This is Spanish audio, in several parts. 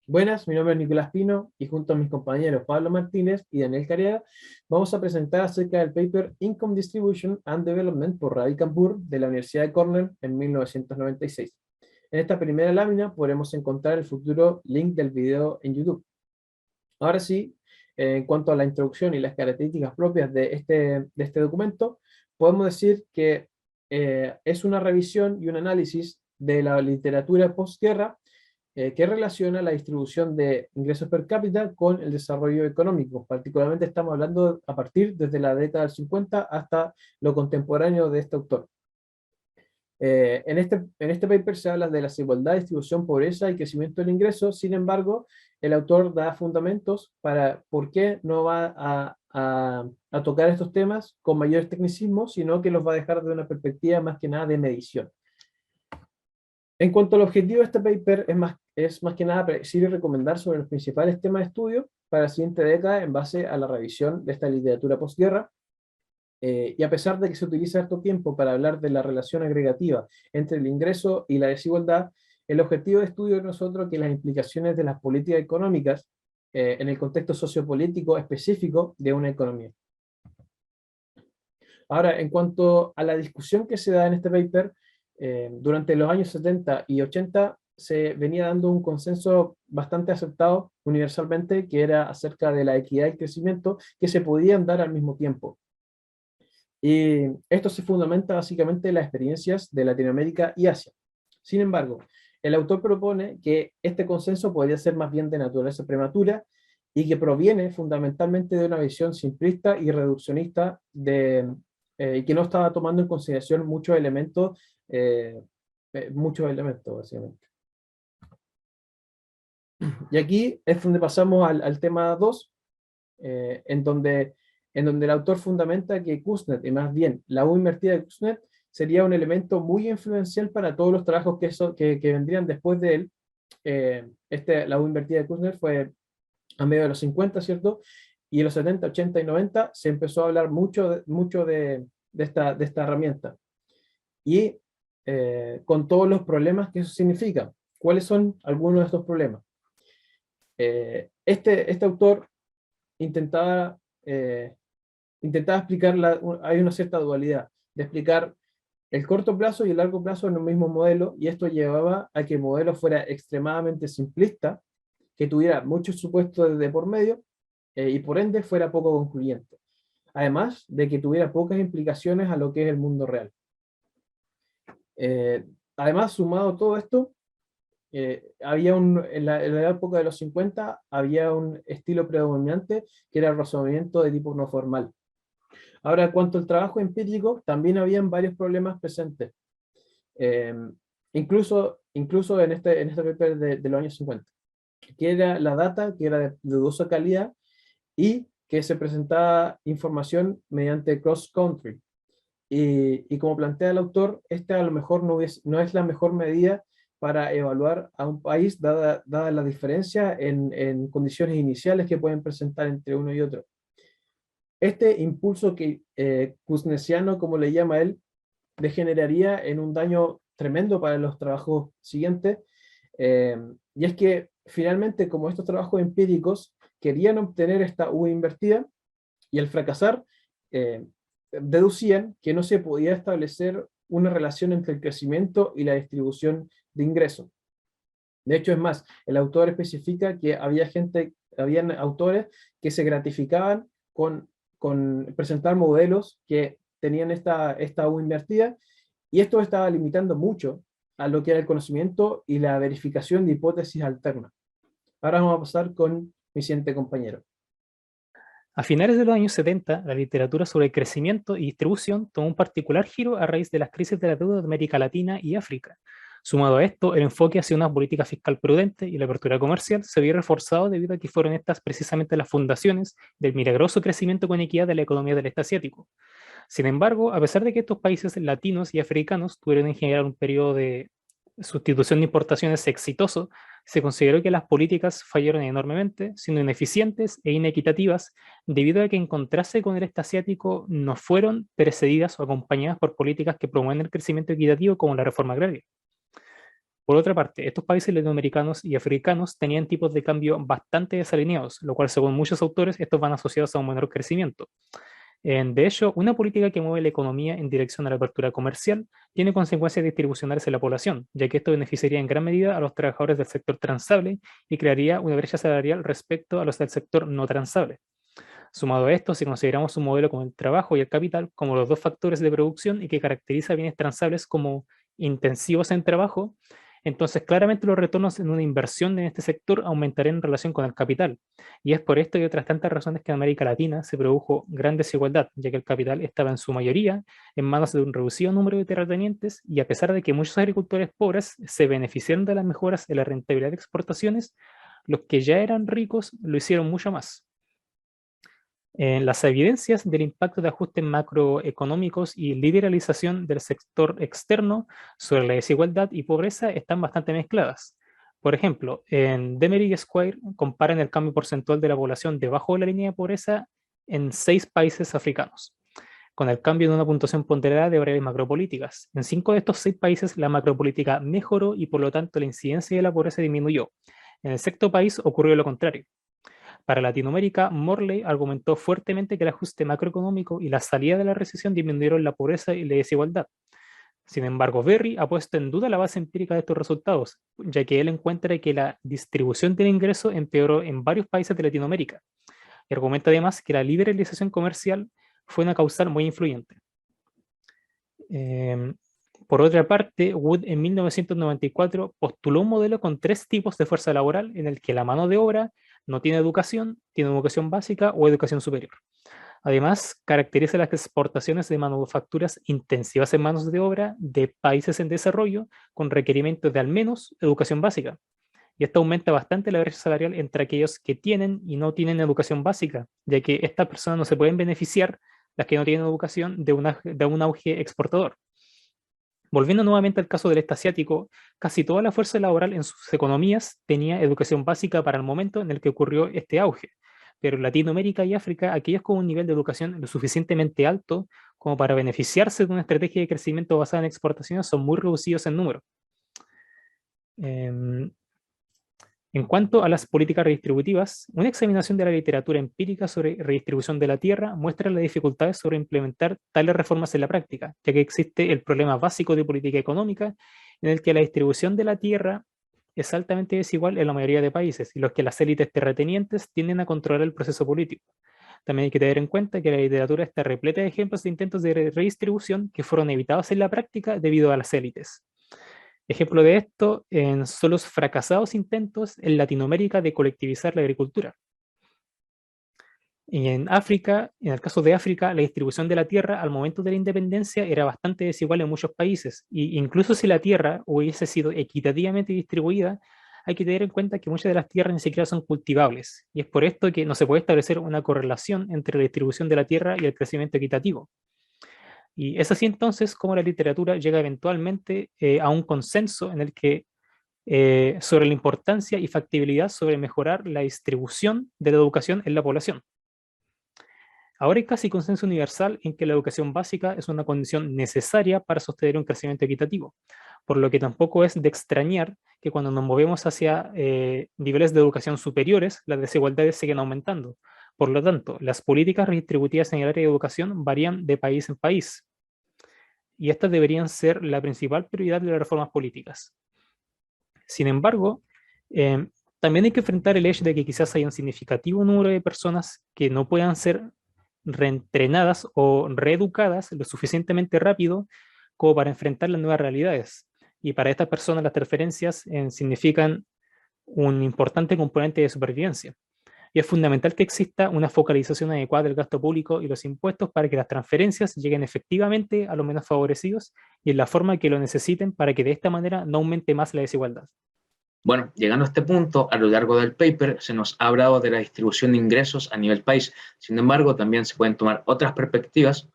Buenas, mi nombre es Nicolás Pino y junto a mis compañeros Pablo Martínez y Daniel Carea vamos a presentar acerca del paper Income Distribution and Development por Ravi Kapoor de la Universidad de Cornell en 1996. En esta primera lámina podremos encontrar el futuro link del video en YouTube. Ahora sí, en cuanto a la introducción y las características propias de este documento, podemos decir que es una revisión y un análisis de la literatura postguerra que relaciona la distribución de ingresos per cápita con el desarrollo económico. Particularmente estamos hablando a partir desde la década del 50 hasta lo contemporáneo de este autor. En este paper se habla de la desigualdad, distribución, pobreza y crecimiento del ingreso. Sin embargo, el autor da fundamentos para por qué no va a tocar estos temas con mayor tecnicismo, sino que los va a dejar de una perspectiva más que nada de medición. En cuanto al objetivo de este paper, es más que nada predecir y recomendar sobre los principales temas de estudio para la siguiente década en base a la revisión de esta literatura postguerra. Y a pesar de que se utiliza harto tiempo para hablar de la relación agregativa entre el ingreso y la desigualdad, el objetivo de estudio es nosotros que las implicaciones de las políticas económicas en el contexto sociopolítico específico de una economía. Ahora, en cuanto a la discusión que se da en este paper, durante los años 70 y 80 se venía dando un consenso bastante aceptado universalmente, que era acerca de la equidad y crecimiento que se podían dar al mismo tiempo. Y esto se fundamenta básicamente en las experiencias de Latinoamérica y Asia. Sin embargo, el autor propone que este consenso podría ser más bien de naturaleza prematura y que proviene fundamentalmente de una visión simplista y reduccionista y que no estaba tomando en consideración muchos elementos, básicamente. Y aquí es donde pasamos al tema 2, en donde el autor fundamenta que Kuznets, y más bien la U invertida de Kuznets, sería un elemento muy influencial para todos los trabajos que vendrían después de él. La U invertida de Kuznets fue a medio de los 50, ¿cierto? Y en los 70, 80 y 90 se empezó a hablar mucho de esta herramienta. Y con todos los problemas que eso significa. ¿Cuáles son algunos de estos problemas? Este autor intentaba explicar, hay una cierta dualidad, de explicar el corto plazo y el largo plazo en un mismo modelo, y esto llevaba a que el modelo fuera extremadamente simplista, que tuviera muchos supuestos de por medio, y por ende fuera poco concluyente. Además de que tuviera pocas implicaciones a lo que es el mundo real. Además, sumado a todo esto, en la época de los 50 había un estilo predominante que era el razonamiento de tipo no formal. Ahora, en cuanto al trabajo empírico, también habían varios problemas presentes, eh, incluso en este paper de los años 50, que era la data, que era de dudosa calidad y que se presentaba información mediante cross-country. Y como plantea el autor, esta a lo mejor no es la mejor medida para evaluar a un país, dada la diferencia en condiciones iniciales que pueden presentar entre uno y otro. Este impulso kuznesiano, como le llama él, degeneraría en un daño tremendo para los trabajos siguientes, y es que finalmente, como estos trabajos empíricos querían obtener esta U invertida, y al fracasar, eh, deducían que no se podía establecer una relación entre el crecimiento y la distribución de ingresos. De hecho, es más, el autor especifica que habían autores que se gratificaban con presentar modelos que tenían esta U invertida, y esto estaba limitando mucho a lo que era el conocimiento y la verificación de hipótesis alternas. Ahora vamos a pasar con mi siguiente compañero. A finales de los años 70, la literatura sobre crecimiento y distribución tomó un particular giro a raíz de las crisis de la deuda de América Latina y África. Sumado a esto, el enfoque hacia una política fiscal prudente y la apertura comercial se vio reforzado debido a que fueron estas precisamente las fundaciones del milagroso crecimiento con equidad de la economía del este asiático. Sin embargo, a pesar de que estos países latinos y africanos tuvieron en general un periodo de sustitución de importaciones exitoso, se consideró que las políticas fallaron enormemente, siendo ineficientes e inequitativas, debido a que en contraste con el este asiático no fueron precedidas o acompañadas por políticas que promueven el crecimiento equitativo como la reforma agraria. Por otra parte, estos países latinoamericanos y africanos tenían tipos de cambio bastante desalineados, lo cual según muchos autores estos van asociados a un menor crecimiento. De hecho, una política que mueve la economía en dirección a la apertura comercial tiene consecuencias distribucionales en la población, ya que esto beneficiaría en gran medida a los trabajadores del sector transable y crearía una brecha salarial respecto a los del sector no transable. Sumado a esto, si consideramos un modelo como el trabajo y el capital como los dos factores de producción y que caracteriza a bienes transables como intensivos en trabajo, entonces claramente los retornos en una inversión en este sector aumentarían en relación con el capital. Y es por esto y otras tantas razones que en América Latina se produjo gran desigualdad, ya que el capital estaba en su mayoría en manos de un reducido número de terratenientes y a pesar de que muchos agricultores pobres se beneficiaron de las mejoras en la rentabilidad de exportaciones, los que ya eran ricos lo hicieron mucho más. Las evidencias del impacto de ajustes macroeconómicos y liberalización del sector externo sobre la desigualdad y pobreza están bastante mezcladas. Por ejemplo, en Demery Square comparan el cambio porcentual de la población debajo de la línea de pobreza en 6 países africanos, con el cambio de una puntuación ponderada de variables macropolíticas. En 5 de estos 6 países la macropolítica mejoró y por lo tanto la incidencia de la pobreza disminuyó. En el sexto país ocurrió lo contrario. Para Latinoamérica, Morley argumentó fuertemente que el ajuste macroeconómico y la salida de la recesión disminuyeron la pobreza y la desigualdad. Sin embargo, Berry ha puesto en duda la base empírica de estos resultados, ya que él encuentra que la distribución del ingreso empeoró en varios países de Latinoamérica. Y argumenta además que la liberalización comercial fue una causal muy influyente. Por otra parte, Wood en 1994 postuló un modelo con 3 tipos de fuerza laboral en el que la mano de obra no tiene educación básica o educación superior. Además, caracteriza las exportaciones de manufacturas intensivas en manos de obra de países en desarrollo con requerimientos de al menos educación básica. Y esto aumenta bastante la brecha salarial entre aquellos que tienen y no tienen educación básica, ya que estas personas no se pueden beneficiar, las que no tienen educación, de un auge exportador. Volviendo nuevamente al caso del este asiático, casi toda la fuerza laboral en sus economías tenía educación básica para el momento en el que ocurrió este auge, pero en Latinoamérica y África, aquellos con un nivel de educación lo suficientemente alto como para beneficiarse de una estrategia de crecimiento basada en exportaciones son muy reducidos en número. En cuanto a las políticas redistributivas, una examinación de la literatura empírica sobre redistribución de la tierra muestra las dificultades sobre implementar tales reformas en la práctica, ya que existe el problema básico de política económica en el que la distribución de la tierra es altamente desigual en la mayoría de países y los que las élites terratenientes tienden a controlar el proceso político. También hay que tener en cuenta que la literatura está repleta de ejemplos de intentos de redistribución que fueron evitados en la práctica debido a las élites. Ejemplo de esto son los fracasados intentos en Latinoamérica de colectivizar la agricultura. Y en África, en el caso de África, la distribución de la tierra al momento de la independencia era bastante desigual en muchos países, y incluso si la tierra hubiese sido equitativamente distribuida, hay que tener en cuenta que muchas de las tierras ni siquiera son cultivables, y es por esto que no se puede establecer una correlación entre la distribución de la tierra y el crecimiento equitativo. Y es así entonces como la literatura llega eventualmente a un consenso en el que sobre la importancia y factibilidad sobre mejorar la distribución de la educación en la población. Ahora hay casi consenso universal en que la educación básica es una condición necesaria para sostener un crecimiento equitativo, por lo que tampoco es de extrañar que cuando nos movemos hacia niveles de educación superiores, las desigualdades siguen aumentando. Por lo tanto, las políticas redistributivas en el área de educación varían de país en país, y estas deberían ser la principal prioridad de las reformas políticas. Sin embargo, también hay que enfrentar el hecho de que quizás hay un significativo número de personas que no puedan ser reentrenadas o reeducadas lo suficientemente rápido como para enfrentar las nuevas realidades. Y para estas personas las transferencias significan un importante componente de supervivencia. Y es fundamental que exista una focalización adecuada del gasto público y los impuestos para que las transferencias lleguen efectivamente a los menos favorecidos y en la forma que lo necesiten para que de esta manera no aumente más la desigualdad. Bueno, llegando a este punto, a lo largo del paper se nos ha hablado de la distribución de ingresos a nivel país. Sin embargo, también se pueden tomar otras perspectivas,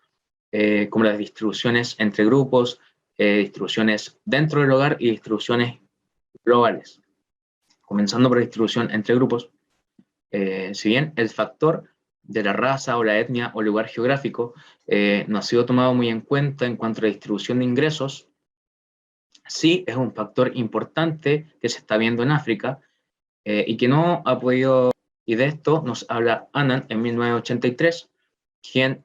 como las distribuciones entre grupos, distribuciones dentro del hogar y distribuciones globales. Comenzando por la distribución entre grupos, si bien el factor de la raza o la etnia o lugar geográfico no ha sido tomado muy en cuenta en cuanto a la distribución de ingresos, sí es un factor importante que se está viendo en África y que no ha podido, y de esto nos habla Anand en 1983, quien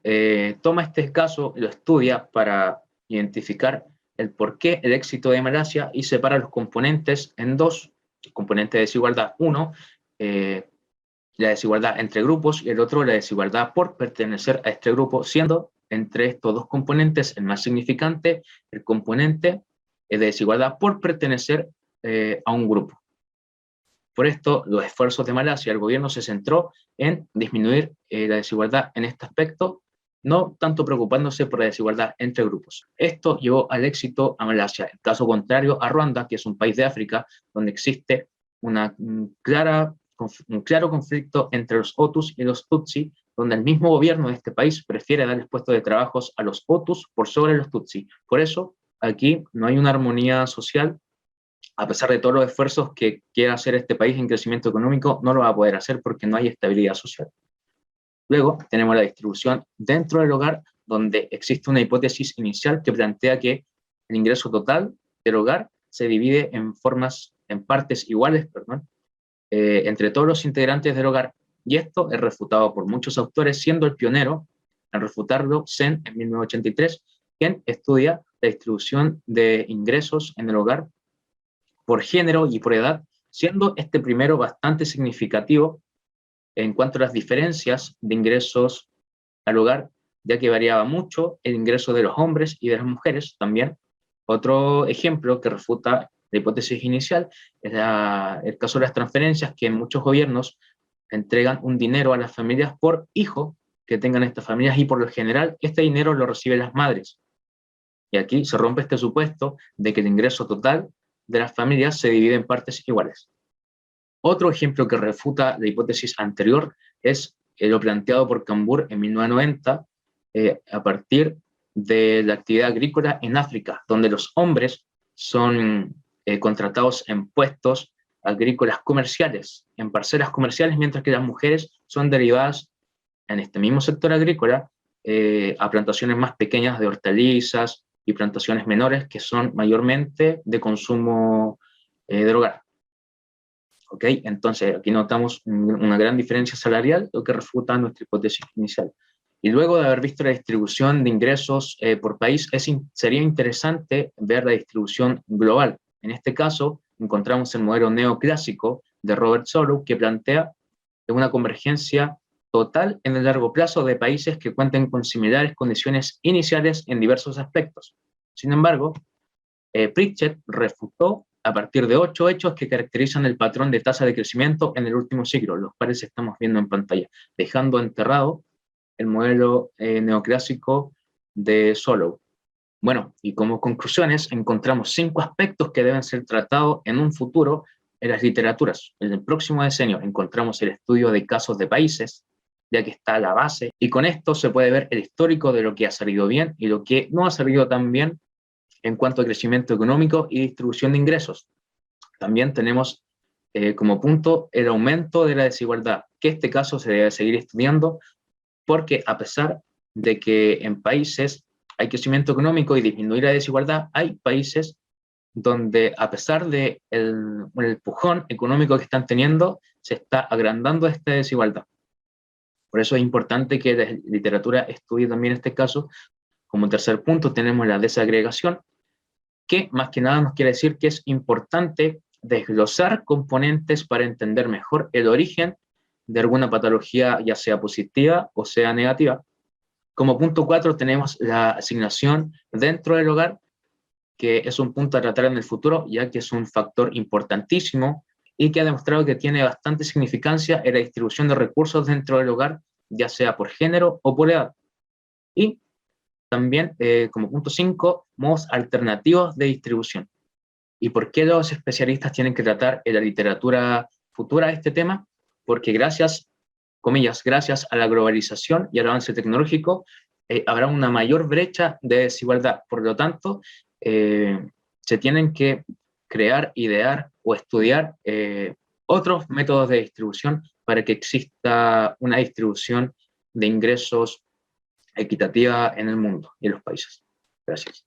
toma este caso, lo estudia para identificar el porqué, el éxito de Malasia y separa los componentes en dos, componentes de desigualdad. Uno, la desigualdad entre grupos y el otro, la desigualdad por pertenecer a este grupo, siendo entre estos dos componentes el más significante el componente de desigualdad por pertenecer a un grupo. Por esto, los esfuerzos de Malasia, el gobierno se centró en disminuir la desigualdad en este aspecto, no tanto preocupándose por la desigualdad entre grupos. Esto llevó al éxito a Malasia. El caso contrario a Ruanda, que es un país de África, donde existe un claro conflicto entre los Hutus y los Tutsi, donde el mismo gobierno de este país prefiere darles puestos de trabajo a los Hutus por sobre los Tutsi. Por eso, aquí no hay una armonía social. A pesar de todos los esfuerzos que quiera hacer este país en crecimiento económico, no lo va a poder hacer porque no hay estabilidad social. Luego tenemos la distribución dentro del hogar, donde existe una hipótesis inicial que plantea que el ingreso total del hogar se divide en partes iguales, entre todos los integrantes del hogar. Y esto es refutado por muchos autores, siendo el pionero en refutarlo Sen en 1983, quien estudia la distribución de ingresos en el hogar por género y por edad, siendo este primero bastante significativo en cuanto a las diferencias de ingresos al hogar, ya que variaba mucho el ingreso de los hombres y de las mujeres también. Otro ejemplo que refuta la hipótesis inicial es el caso de las transferencias, que muchos gobiernos entregan un dinero a las familias por hijo que tengan estas familias, y por lo general este dinero lo reciben las madres. Y aquí se rompe este supuesto de que el ingreso total de las familias se divide en partes iguales. Otro ejemplo que refuta la hipótesis anterior es lo planteado por Cambur en 1990 a partir de la actividad agrícola en África, donde los hombres son contratados en puestos agrícolas comerciales, en parcelas comerciales, mientras que las mujeres son derivadas en este mismo sector agrícola a plantaciones más pequeñas de hortalizas y plantaciones menores que son mayormente de consumo del hogar. ¿Ok? Entonces, aquí notamos una gran diferencia salarial, lo que refuta nuestra hipótesis inicial. Y luego de haber visto la distribución de ingresos por país, sería interesante ver la distribución global. En este caso, encontramos el modelo neoclásico de Robert Solow, que plantea una convergencia total en el largo plazo de países que cuenten con similares condiciones iniciales en diversos aspectos. Sin embargo, Pritchett refutó a partir de 8 hechos que caracterizan el patrón de tasa de crecimiento en el último siglo, los cuales estamos viendo en pantalla, dejando enterrado el modelo neoclásico de Solow. Bueno, y como conclusiones, encontramos 5 aspectos que deben ser tratados en un futuro en las literaturas. En el próximo decenio encontramos el estudio de casos de países, ya que está a la base, y con esto se puede ver el histórico de lo que ha salido bien y lo que no ha salido tan bien en cuanto a crecimiento económico y distribución de ingresos. También tenemos como punto el aumento de la desigualdad, que este caso se debe seguir estudiando, porque a pesar de que en países hay crecimiento económico y disminuir la desigualdad, hay países donde a pesar del empujón económico que están teniendo, se está agrandando esta desigualdad. Por eso es importante que la literatura estudie también este caso. Como tercer punto tenemos la desagregación, que más que nada nos quiere decir que es importante desglosar componentes para entender mejor el origen de alguna patología, ya sea positiva o sea negativa. Como punto 4 tenemos la asignación dentro del hogar, que es un punto a tratar en el futuro, ya que es un factor importantísimo y que ha demostrado que tiene bastante significancia en la distribución de recursos dentro del hogar, ya sea por género o por edad. Y también, como punto 5, modos alternativos de distribución. ¿Y por qué los especialistas tienen que tratar en la literatura futura este tema? Porque gracias a la globalización y al avance tecnológico, habrá una mayor brecha de desigualdad. Por lo tanto, se tienen que crear, idear o estudiar otros métodos de distribución para que exista una distribución de ingresos equitativa en el mundo y en los países. Gracias.